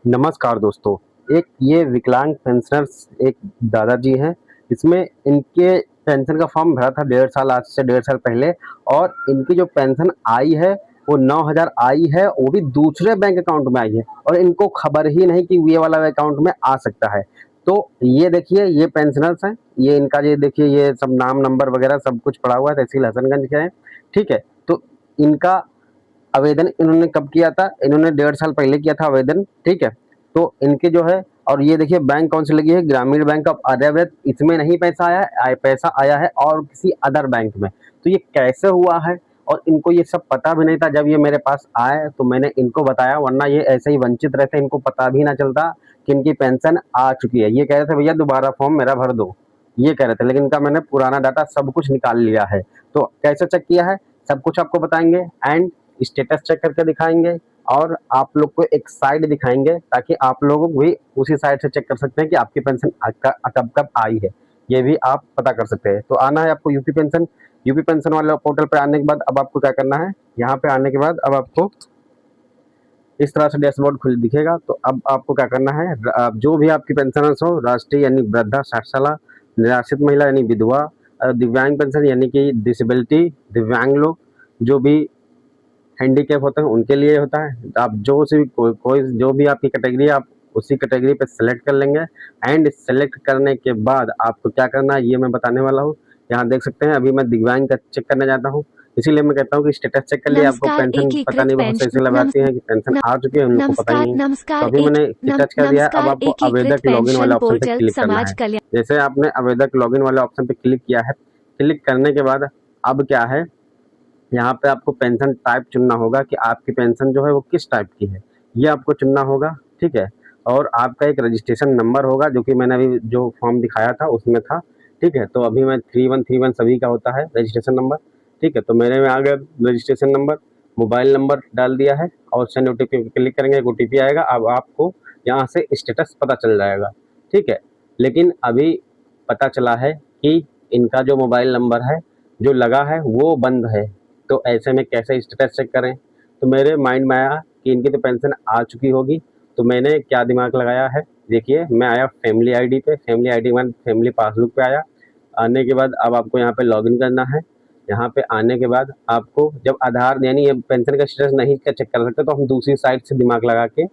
नमस्कार दोस्तों। एक ये विकलांग पेंशनर्स एक दादाजी हैं। इसमें इनके पेंशन का फॉर्म भरा था 1.5 साल, आज से 1.5 साल पहले। और इनकी जो पेंशन आई है वो 9,000 आई है, वो भी दूसरे बैंक अकाउंट में आई है और इनको खबर ही नहीं कि ये वाला अकाउंट में आ सकता है। तो ये देखिए, ये पेंशनर्स हैं, ये इनका ये देखिए, ये सब नाम नंबर वगैरह सब कुछ पड़ा हुआ है, तहसील हसनगंज के हैं। ठीक है, तो इनका आवेदन इन्होंने कब किया था? इन्होंने 1.5 साल पहले किया था आवेदन। ठीक है, तो इनके जो है, और ये देखिए बैंक कौन सी लगी है, ग्रामीण बैंक ऑफ आर्यावर्त। इसमें नहीं पैसा आया है, पैसा आया है और किसी अदर बैंक में। तो ये कैसे हुआ है? और इनको ये सब पता भी नहीं था। जब ये मेरे पास आए तो मैंने इनको बताया, वरना ये ऐसे ही वंचित रहते, इनको पता भी ना चलता कि इनकी पेंशन आ चुकी है। ये कह रहे थे भैया दोबारा फॉर्म मेरा भर दो, ये कह रहे थे, लेकिन इनका मैंने पुराना डाटा सब कुछ निकाल लिया है। तो कैसे चेक किया है सब कुछ आपको बताएंगे, एंड स्टेटस चेक करके दिखाएंगे, और आप लोग को एक साइट दिखाएंगे ताकि आप लोग भी उसी साइट से चेक कर सकते हैं कि आपकी पेंशन कब कब आई है, ये भी आप पता कर सकते हैं। तो आना है आपको यूपी पेंशन वाले पोर्टल पे आने के बाद अब आपको क्या करना है, यहाँ पे आने के बाद अब आपको इस तरह से डैशबोर्ड खुल दिखेगा। तो अब आपको क्या करना है, जो भी आपकी पेंशनर्स हो, राष्ट्रीय यानी वृद्धा 60 साल, निराश्रित महिला यानी विधवा, दिव्यांग पेंशन यानी कि डिसेबिलिटी, दिव्यांग लोग, जो भी हैंडीकैप होते हैं उनके लिए होता है। आप जो सी कोई जो भी आपकी कैटेगरी है, आप उसी कैटेगरी पे सेलेक्ट कर लेंगे। एंड सेलेक्ट करने के बाद आपको क्या करना है ये मैं बताने वाला हूँ। यहाँ देख सकते हैं, अभी मैं दिव्यांग का चेक करने जाता हूँ, इसीलिए मैं कहता हूँ कि स्टेटस चेक कर लिए। आपको नमस्कार पेंशन पता एकीकृत नहीं, बहुत से ऐसे पेंशन लगाते हैं कि पेंशन आ चुकी है, उनको पता ही नमस्कार नहीं। तो नमस्कार अभी मैंने टच कर दिया है, अब नमस्कार आपको एकीकृत आवेदक लॉगिन वाले पेंशन ऑप्शन पे पोर्टल क्लिक करना समाज है। कल्याण। जैसे आपने आवेदक लॉगिन वाले ऑप्शन पे क्लिक किया है, क्लिक करने के बाद अब क्या है, यहाँ पे आपको पेंशन टाइप चुनना होगा कि आपकी पेंशन जो है वो किस टाइप की है, ये आपको चुनना होगा। ठीक है, और आपका एक रजिस्ट्रेशन नंबर होगा, जो कि मैंने अभी जो फॉर्म दिखाया था उसमें था। ठीक है, तो अभी मैं 3131 सभी का होता है रजिस्ट्रेशन नंबर। ठीक है, तो मेरे में आ गया रजिस्ट्रेशन नंबर, मोबाइल नंबर डाल दिया है, और सेंड ओटीपी पे क्लिक करेंगे, एक ओटीपी आएगा। अब आपको यहाँ से स्टेटस पता चल जाएगा। ठीक है, लेकिन अभी पता चला है कि इनका जो मोबाइल नंबर है जो लगा है वो बंद है। तो ऐसे में कैसे स्टेटस चेक करें? तो मेरे माइंड में आया कि इनकी तो पेंशन आ चुकी होगी। तो मैंने क्या दिमाग लगाया है, देखिए मैं आया फैमिली आईडी पे, फैमिली आईडी के बाद फैमिली पासबुक पे आया। आने के बाद अब आपको यहाँ पे लॉगिन करना है। यहाँ पे आने के बाद आपको जब आधार यानी ये पेंशन का स्टेटस नहीं का चेक कर सकते, तो हम दूसरी साइट से दिमाग लगा के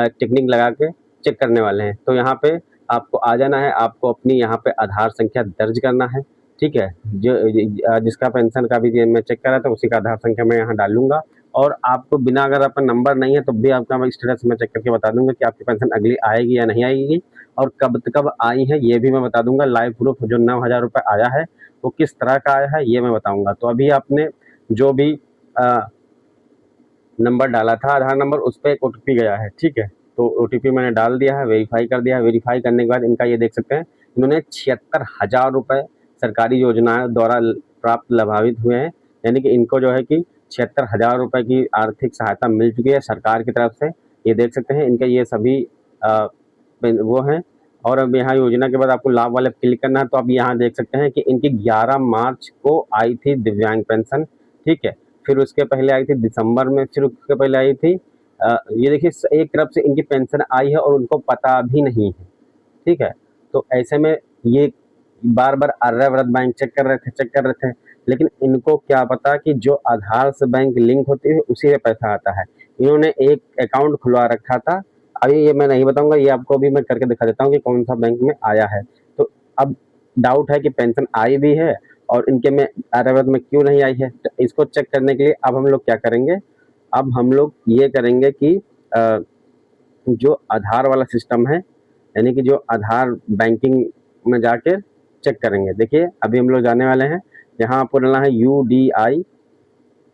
टेक्निक लगा के चेक करने वाले हैं। तो यहाँ पे आपको आ जाना है, आपको अपनी यहाँ पे आधार संख्या दर्ज करना है। ठीक है, जो जिसका पेंशन का भी मैं चेक कर रहा था उसी का आधार संख्या मैं यहाँ डालूंगा। और आपको बिना, अगर आपका नंबर नहीं है तो भी आपका मैं स्टेटस में चेक करके बता दूंगा कि आपकी पेंशन अगली आएगी या नहीं आएगी, और कब आई है ये भी मैं बता दूंगा। लाइव प्रूफ जो 9,000 रुपये आया है वो किस तरह का आया है ये मैं बताऊंगा। तो अभी आपने जो भी नंबर डाला था आधार नंबर, उस पर एक ओटीपी गया है। ठीक है, तो ओटीपी मैंने डाल दिया है, वेरीफाई कर दिया है। वेरीफाई करने के बाद इनका ये देख सकते हैं, इन्होंने 76,000 रुपये सरकारी योजनाओं द्वारा प्राप्त लाभान्वित हुए हैं। यानी कि इनको जो है कि 76,000 रुपये की आर्थिक सहायता मिल चुकी है सरकार की तरफ से। ये देख सकते हैं इनके ये सभी वो हैं। और अब यहाँ योजना के बाद आपको लाभ वाले पे क्लिक करना है। तो आप यहाँ देख सकते हैं कि इनकी 11 मार्च को आई थी दिव्यांग पेंशन। ठीक है, फिर उसके पहले आई थी दिसंबर में, फिर उसके पहले आई थी ये देखिए एक तरफ से इनकी पेंशन आई है और उनको पता भी नहीं है। ठीक है, तो ऐसे में ये बार बार आर्यावर्त बैंक चेक कर रहे थे, लेकिन इनको क्या पता कि जो आधार से बैंक लिंक होती है उसी में पैसा आता है। इन्होंने एक अकाउंट खुलवा रखा था, अभी ये मैं नहीं बताऊंगा, ये आपको अभी मैं करके दिखा देता हूँ कि कौन सा बैंक में आया है। तो अब डाउट है कि पेंशन आई भी है और इनके में आर्यावर्त में क्यों नहीं आई है। तो इसको चेक करने के लिए अब हम लोग क्या करेंगे, अब हम लोग ये करेंगे कि जो आधार वाला सिस्टम है, यानी कि जो आधार बैंकिंग में जाके चेक करेंगे। देखिए अभी हम लोग जाने वाले हैं, यहाँ आपको डालना है UDI।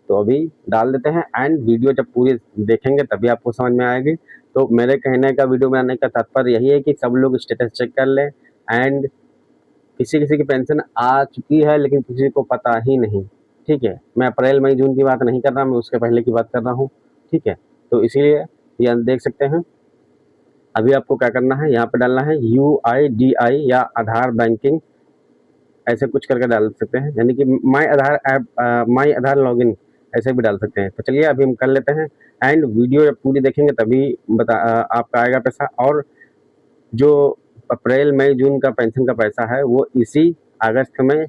तो अभी डाल देते हैं, एंड वीडियो जब पूरी देखेंगे तभी आपको समझ में आएगी। तो मेरे कहने का, वीडियो बनाने का तात्पर्य यही है कि सब लोग स्टेटस चेक कर लें। एंड किसी किसी की पेंशन आ चुकी है लेकिन किसी को पता ही नहीं। ठीक है, मैं अप्रैल मई जून की बात नहीं कर रहा, मैं उसके पहले की बात कर रहा हूँ। ठीक है, तो इसीलिए ये देख सकते हैं। अभी आपको क्या करना है, यहाँ पे डालना है UIDI या आधार बैंकिंग, ऐसे कुछ करके डाल सकते हैं, यानी कि माई आधार ऐप, माई आधार लॉगिन ऐसे भी डाल सकते हैं। तो चलिए अभी हम कर लेते हैं। एंड वीडियो जब पूरी देखेंगे तभी आपका आएगा पैसा। और जो अप्रैल मई जून का पेंशन का पैसा है वो इसी अगस्त में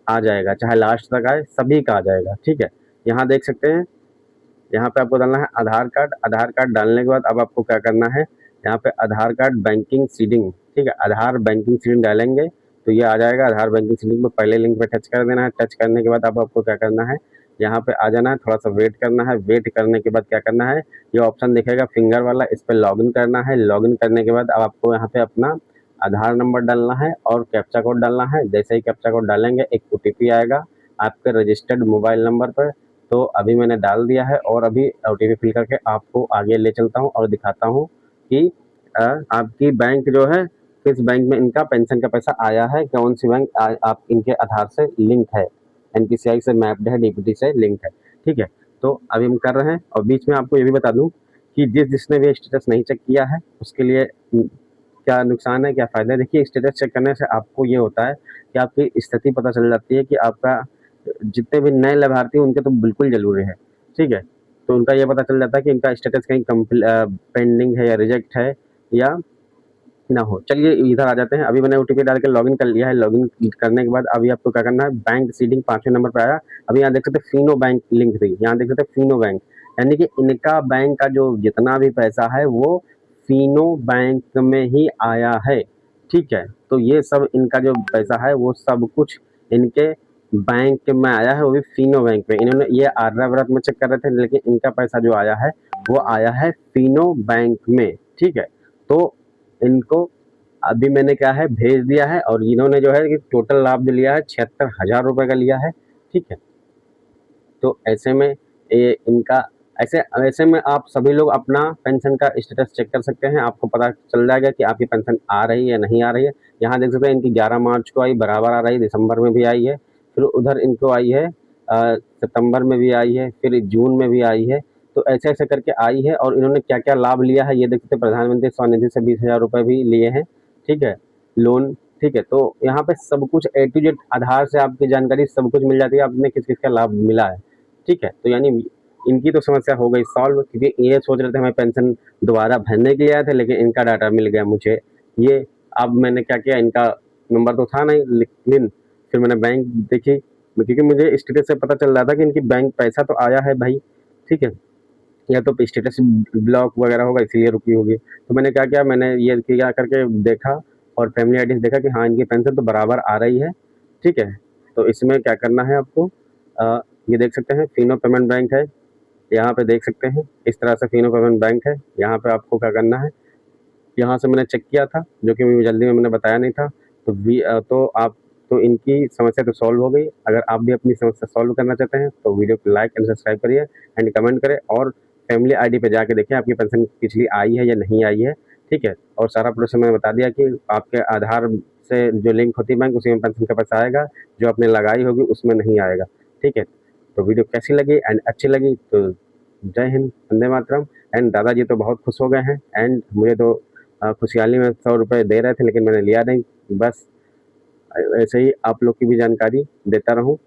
आ जाएगा, चाहे लास्ट तक आए, सभी का आ जाएगा। ठीक है, यहाँ देख सकते हैं, यहाँ पे आपको डालना है आधार कार्ड। आधार कार्ड डालने के बाद अब आपको क्या करना है, यहाँ पे आधार कार्ड बैंकिंग सीडिंग, ठीक है, आधार बैंकिंग सीडिंग डालेंगे तो ये आ जाएगा। आधार बैंकिंग सीडिंग में पहले लिंक पे टच कर देना है। टच करने के बाद अब आपको क्या करना है, यहाँ पे आ जाना है, थोड़ा सा वेट करना है। वेट करने के बाद क्या करना है, ये ऑप्शन दिखेगा फिंगर वाला, इस पर लॉगिन करना है। लॉगिन करने के बाद अब आपको यहाँ पे अपना आधार नंबर डालना है और कैप्चा कोड डालना है। जैसे ही कैप्चा कोड डालेंगे एक ओटीपी आएगा आपके रजिस्टर्ड मोबाइल नंबर पर। तो अभी मैंने डाल दिया है और अभी ओटीपी फिल करके आपको आगे ले चलता हूँ और दिखाता हूँ कि आपकी बैंक जो है, किस बैंक में इनका पेंशन का पैसा आया है, कौन सी बैंक आप इनके आधार से लिंक है, एनपीसीआई से मैप्ड है, डीबीटी से लिंक है। ठीक है, तो अभी हम कर रहे हैं। और बीच में आपको ये भी बता दूं कि जिसने भी स्टेटस नहीं चेक किया है उसके लिए क्या नुकसान है, क्या फ़ायदा है। देखिए, स्टेटस चेक करने से आपको ये होता है कि आपकी स्थिति पता चल जाती है कि आपका जितने भी नए लाभार्थी हैं उनके तो बिल्कुल ज़रूरी है। ठीक है, तो उनका ये पता चल जाता है कि इनका स्टेटस कहीं पेंडिंग है या रिजेक्ट है या ना हो। चलिए इधर आ जाते हैं। अभी मैंने ओटीपी डाल के लॉगिन कर लिया है। लॉगिन करने के बाद अभी आपको क्या करना है, बैंक सीडिंग 5वें नंबर पे आया। अभी यहाँ देख सकते हैं फिनो बैंक लिंक थी, यहाँ देख सकते हैं फिनो बैंक, यानी कि इनका बैंक का जो जितना भी पैसा है वो फिनो बैंक में ही आया है। ठीक है, तो ये सब इनका जो पैसा है वो सब कुछ इनके बैंक में आया है, वो भी फिनो बैंक में। इन्होंने ये आर्यावर्त में चेक कर रहे थे, लेकिन इनका पैसा जो आया है वो आया है फिनो बैंक में। ठीक है, तो इनको अभी मैंने क्या है भेज दिया है और इन्होंने जो है कि टोटल लाभ जो लिया है 76,000 रुपये का लिया है। ठीक है, तो ऐसे में ये इनका ऐसे ऐसे में आप सभी लोग अपना पेंशन का स्टेटस चेक कर सकते हैं। आपको पता चल जाएगा कि आपकी पेंशन आ रही है या नहीं आ रही है। यहाँ देख सकते हैं इनकी 11 मार्च को आई, बराबर आ रही है, दिसंबर में भी आई है, फिर उधर इनको आई है सितंबर में भी आई है, फिर जून में भी आई है। तो ऐसे ऐसे करके आई है और इन्होंने क्या क्या लाभ लिया है ये देख सकते हैं। प्रधानमंत्री स्वनिधि से 20,000 रुपये भी लिए हैं। ठीक है, लोन। ठीक है, तो यहाँ पे सब कुछ ए टू जेड आधार से आपकी जानकारी सब कुछ मिल जाती है, आपने किस किस का लाभ मिला है। ठीक है, तो यानी इनकी तो समस्या हो गई सॉल्व, क्योंकि ये सोच रहे थे हमें पेंशन दोबारा भरने के लिए आए थे, लेकिन इनका डाटा मिल गया मुझे। ये अब मैंने क्या किया, इनका नंबर तो था नहीं, लेकिन फिर मैंने बैंक देखी, क्योंकि मुझे स्टेटस से पता चल रहा था कि इनकी बैंक पैसा तो आया है भाई। ठीक है, या तो स्टेटस ब्लॉक वगैरह होगा इसलिए रुकी होगी। तो मैंने क्या किया, मैंने ये किया करके देखा और फैमिली आईडी से देखा कि हाँ इनकी पेंशन तो बराबर आ रही है। ठीक है, तो इसमें क्या करना है आपको, ये देख सकते हैं फिनो पेमेंट बैंक है, यहाँ पे देख सकते हैं इस तरह से फिनो पेमेंट बैंक है। यहाँ पे आपको क्या करना है, यहाँ से मैंने चेक किया था, जो कि जल्दी में मैंने बताया नहीं था। तो तो आप तो इनकी समस्या तो सॉल्व हो गई। अगर आप भी अपनी समस्या सॉल्व करना चाहते हैं तो वीडियो को लाइक एंड सब्सक्राइब करिए एंड कमेंट करें और फैमिली आईडी पे जाके देखें आपकी पेंशन पिछली आई है या नहीं आई है। ठीक है, और सारा प्रोसेस मैंने बता दिया कि आपके आधार से जो लिंक होती है बैंक, उसी में पेंशन का पैसा आएगा, जो आपने लगाई होगी उसमें नहीं आएगा। ठीक है, तो वीडियो कैसी लगी एंड अच्छी लगी तो जय हिंद, वंदे मातरम। एंड दादाजी तो बहुत खुश हो गए हैं एंड मुझे तो खुशहाली में 100 रुपये दे रहे थे, लेकिन मैंने लिया नहीं। बस ऐसे ही आप लोग की भी जानकारी देता रहूँ।